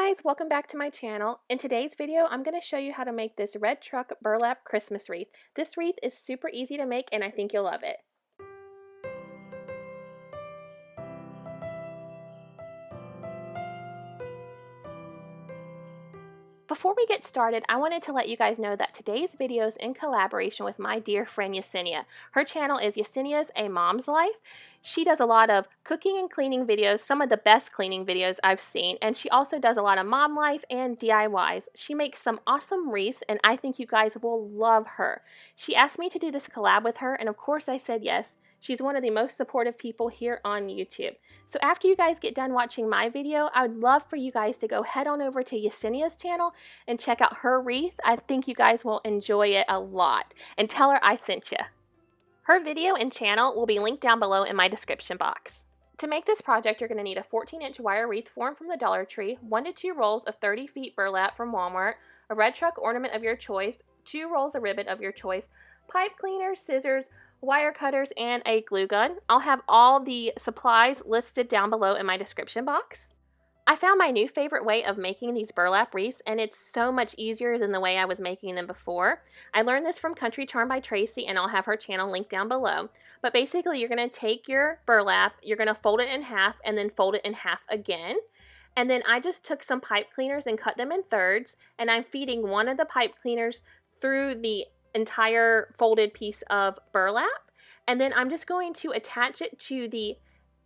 guys, welcome back to my channel. In today's video, I'm going to show you how to make this red truck burlap Christmas wreath. This wreath is super easy to make and I think you'll love it. Before we get started, I wanted to let you guys know that today's video is in collaboration with my dear friend Yesenia. Her channel is Yesenia's A Mom's Life. She does a lot of cooking and cleaning videos, some of the best cleaning videos I've seen, and she also does a lot of mom life and DIYs. She makes some awesome wreaths, and I think you guys will love her. She asked me to do this collab with her, and of course I said yes. She's one of the most supportive people here on YouTube. So after you guys get done watching my video, I would love for you guys to go head on over to Yesenia's channel and check out her wreath. I think you guys will enjoy it a lot. And tell her I sent you. Her video and channel will be linked down below in my description box. To make this project, you're going to need a 14-inch wire wreath form from the Dollar Tree, 1 to 2 rolls of 30 feet burlap from Walmart, a red truck ornament of your choice, 2 rolls of ribbon of your choice, pipe cleaner, scissors, wire cutters, and a glue gun. I'll have all the supplies listed down below in my description box. I found my new favorite way of making these burlap wreaths, and it's so much easier than the way I was making them before. I learned this from Country Charm by Tracy, and I'll have her channel linked down below. But basically, you're going to take your burlap, you're going to fold it in half, and then fold it in half again. And then I just took some pipe cleaners and cut them in thirds, and I'm feeding one of the pipe cleaners through the entire folded piece of burlap, and then I'm just going to attach it to the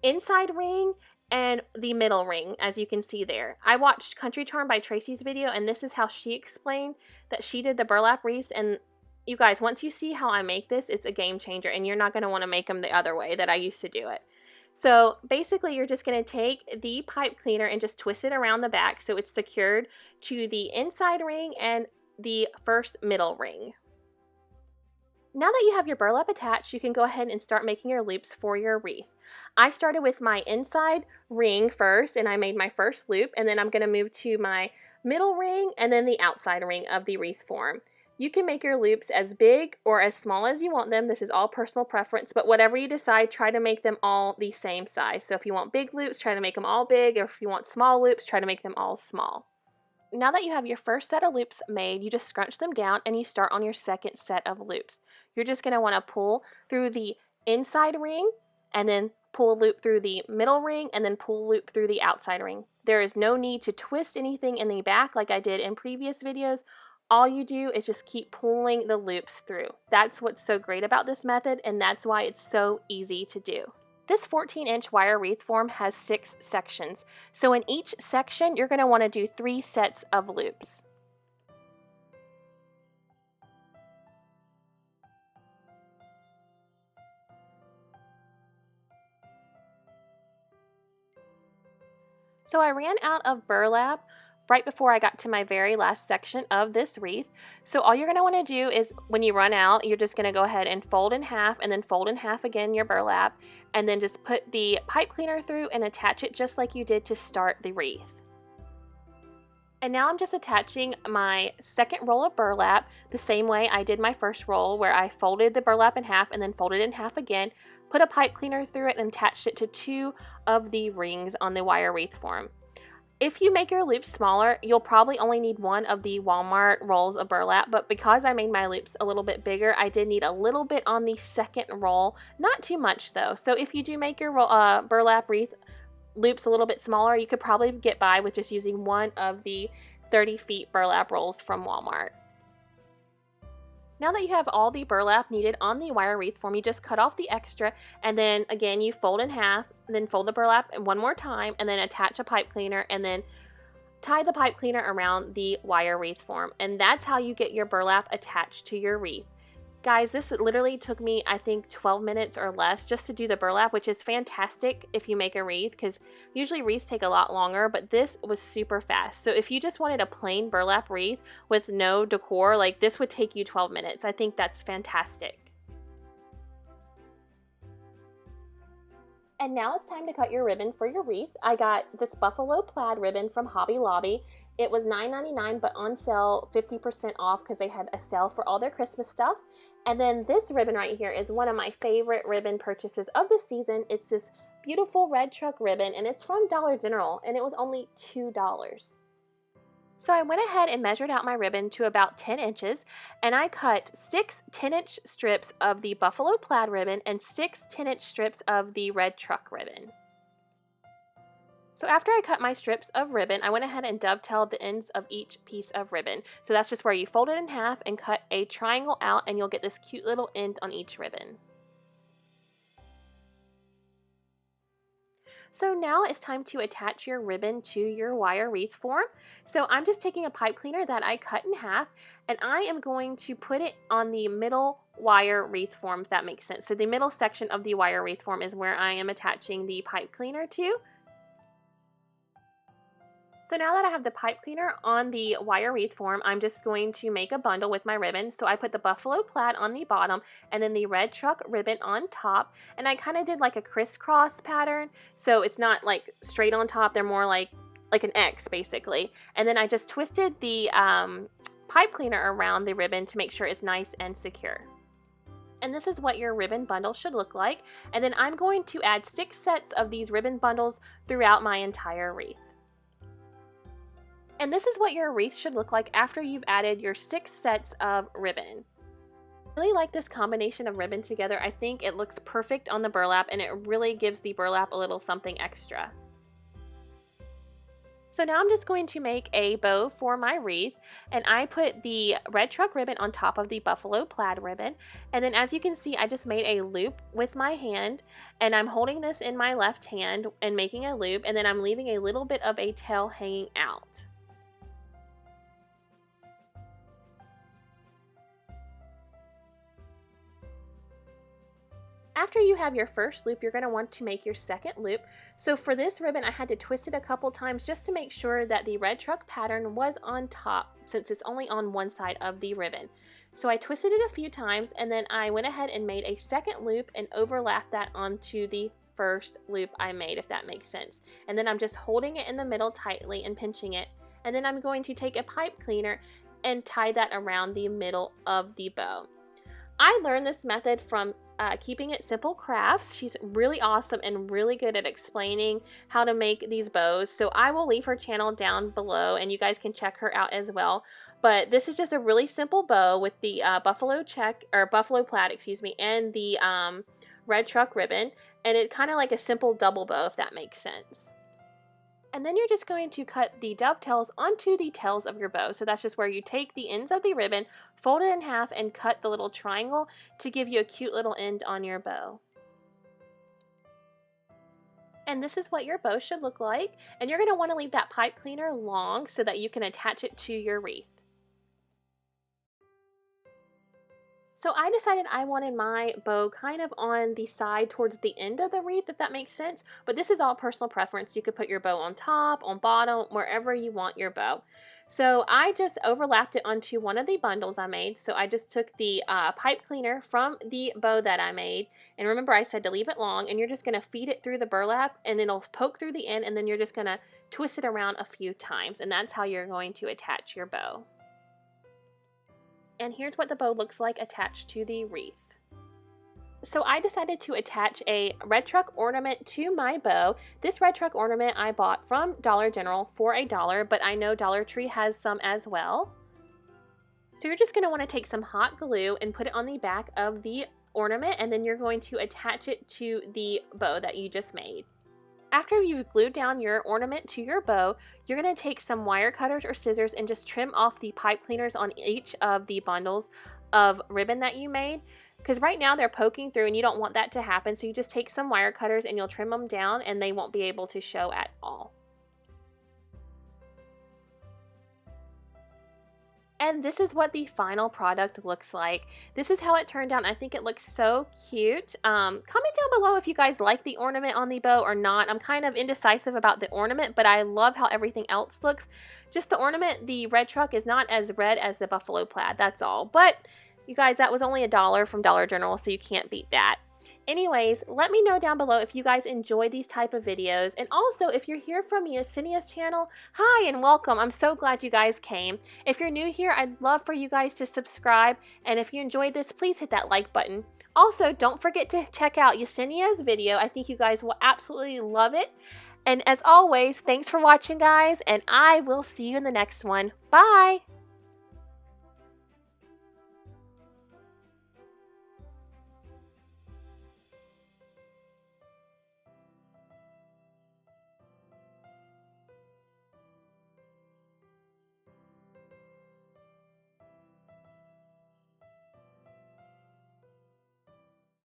inside ring and the middle ring, as you can see there. I watched Country Charm by Tracy's video, and this is how she explained that she did the burlap wreaths. And you guys, once you see how I make this, it's a game changer, and you're not going to want to make them the other way that I used to do it. So basically, you're just going to take the pipe cleaner and just twist it around the back so it's secured to the inside ring and the first middle ring. Now that you have your burlap attached, you can go ahead and start making your loops for your wreath. I started with my inside ring first, and I made my first loop, and then I'm going to move to my middle ring and then the outside ring of the wreath form. You can make your loops as big or as small as you want them. This is all personal preference, but whatever you decide, try to make them all the same size. So if you want big loops, try to make them all big, or if you want small loops, try to make them all small. Now that you have your first set of loops made, you just scrunch them down and you start on your second set of loops. You're just going to want to pull through the inside ring and then pull a loop through the middle ring and then pull a loop through the outside ring. There is no need to twist anything in the back like I did in previous videos. All you do is just keep pulling the loops through. That's what's so great about this method, and that's why it's so easy to do. This 14-inch wire wreath form has 6 sections, so in each section you're going to want to do 3 sets of loops. So I ran out of burlap right before I got to my very last section of this wreath. So all you're going to want to do is when you run out, you're just going to go ahead and fold in half and then fold in half again your burlap, and then just put the pipe cleaner through and attach it just like you did to start the wreath. And now I'm just attaching my second roll of burlap the same way I did my first roll, where I folded the burlap in half and then folded in half again, put a pipe cleaner through it, and attached it to 2 of the rings on the wire wreath form. If you make your loops smaller, you'll probably only need 1 of the Walmart rolls of burlap, but because I made my loops a little bit bigger, I did need a little bit on the second roll. Not too much though. So if you do make your burlap wreath loops a little bit smaller, you could probably get by with just using 1 of the 30 feet burlap rolls from Walmart. Now that you have all the burlap needed on the wire wreath form, you just cut off the extra, and then again you fold in half, then fold the burlap one more time, and then attach a pipe cleaner, and then tie the pipe cleaner around the wire wreath form. And that's how you get your burlap attached to your wreath. Guys, this literally took me, I think, 12 minutes or less just to do the burlap, which is fantastic if you make a wreath, because usually wreaths take a lot longer, but this was super fast. So if you just wanted a plain burlap wreath with no decor, like this would take you 12 minutes. I think that's fantastic. And now it's time to cut your ribbon for your wreath. I got this buffalo plaid ribbon from Hobby Lobby. It was $9.99, but on sale 50% off because they had a sale for all their Christmas stuff. And then this ribbon right here is one of my favorite ribbon purchases of the season. It's this beautiful red truck ribbon, and it's from Dollar General, and it was only $2. So I went ahead and measured out my ribbon to about 10 inches, and I cut 6 10-inch strips of the buffalo plaid ribbon and 6 10-inch strips of the red truck ribbon. So after I cut my strips of ribbon, I went ahead and dovetailed the ends of each piece of ribbon. So that's just where you fold it in half and cut a triangle out, and you'll get this cute little end on each ribbon. So now it's time to attach your ribbon to your wire wreath form. So I'm just taking a pipe cleaner that I cut in half, and I am going to put it on the middle wire wreath form, if that makes sense. So the middle section of the wire wreath form is where I am attaching the pipe cleaner to. So now that I have the pipe cleaner on the wire wreath form, I'm just going to make a bundle with my ribbon. So I put the buffalo plaid on the bottom and then the red truck ribbon on top. And I kind of did like a crisscross pattern. So it's not like straight on top, they're more like an X basically. And then I just twisted the pipe cleaner around the ribbon to make sure it's nice and secure. And this is what your ribbon bundle should look like. And then I'm going to add 6 sets of these ribbon bundles throughout my entire wreath. And this is what your wreath should look like after you've added your 6 sets of ribbon. I really like this combination of ribbon together. I think it looks perfect on the burlap, and it really gives the burlap a little something extra. So now I'm just going to make a bow for my wreath, and I put the red truck ribbon on top of the buffalo plaid ribbon. And then as you can see, I just made a loop with my hand, and I'm holding this in my left hand and making a loop, and then I'm leaving a little bit of a tail hanging out. After you have your first loop, you're going to want to make your second loop. So for this ribbon, I had to twist it a couple times just to make sure that the red truck pattern was on top, since it's only on one side of the ribbon. So I twisted it a few times, and then I went ahead and made a second loop and overlapped that onto the first loop I made, if that makes sense. And then I'm just holding it in the middle tightly and pinching it. And then I'm going to take a pipe cleaner and tie that around the middle of the bow. I learned this method from Keeping It Simple Crafts. She's really awesome and really good at explaining how to make these bows. So I will leave her channel down below, and you guys can check her out as well. But this is just a really simple bow with the buffalo plaid, and the red truck ribbon, and it's kind of like a simple double bow, if that makes sense. And then you're just going to cut the dovetails onto the tails of your bow. So that's just where you take the ends of the ribbon, fold it in half, and cut the little triangle to give you a cute little end on your bow. And this is what your bow should look like. And you're going to want to leave that pipe cleaner long so that you can attach it to your wreath. So I decided I wanted my bow kind of on the side towards the end of the wreath, if that makes sense. But this is all personal preference. You could put your bow on top, on bottom, wherever you want your bow. So I just overlapped it onto one of the bundles I made. So I just took the pipe cleaner from the bow that I made. And remember, I said to leave it long, and you're just going to feed it through the burlap, and then it'll poke through the end, and then you're just going to twist it around a few times. And that's how you're going to attach your bow. And here's what the bow looks like attached to the wreath. So I decided to attach a red truck ornament to my bow. This red truck ornament I bought from Dollar General for $1, but I know Dollar Tree has some as well. So you're just going to want to take some hot glue and put it on the back of the ornament, and then you're going to attach it to the bow that you just made. After you've glued down your ornament to your bow, you're going to take some wire cutters or scissors and just trim off the pipe cleaners on each of the bundles of ribbon that you made. Because right now they're poking through, and you don't want that to happen. So you just take some wire cutters and you'll trim them down, and they won't be able to show at all. And this is what the final product looks like. This is how it turned out. I think it looks so cute. Comment down below if you guys like the ornament on the bow or not. I'm kind of indecisive about the ornament, but I love how everything else looks. Just the ornament, the red truck, is not as red as the buffalo plaid, that's all. But you guys, that was only $1 from Dollar General, so you can't beat that. Anyways, let me know down below if you guys enjoy these type of videos. And also, if you're here from Yesenia's channel, hi and welcome. I'm so glad you guys came. If you're new here, I'd love for you guys to subscribe. And if you enjoyed this, please hit that like button. Also, don't forget to check out Yesenia's video. I think you guys will absolutely love it. And as always, thanks for watching, guys, and I will see you in the next one. Bye!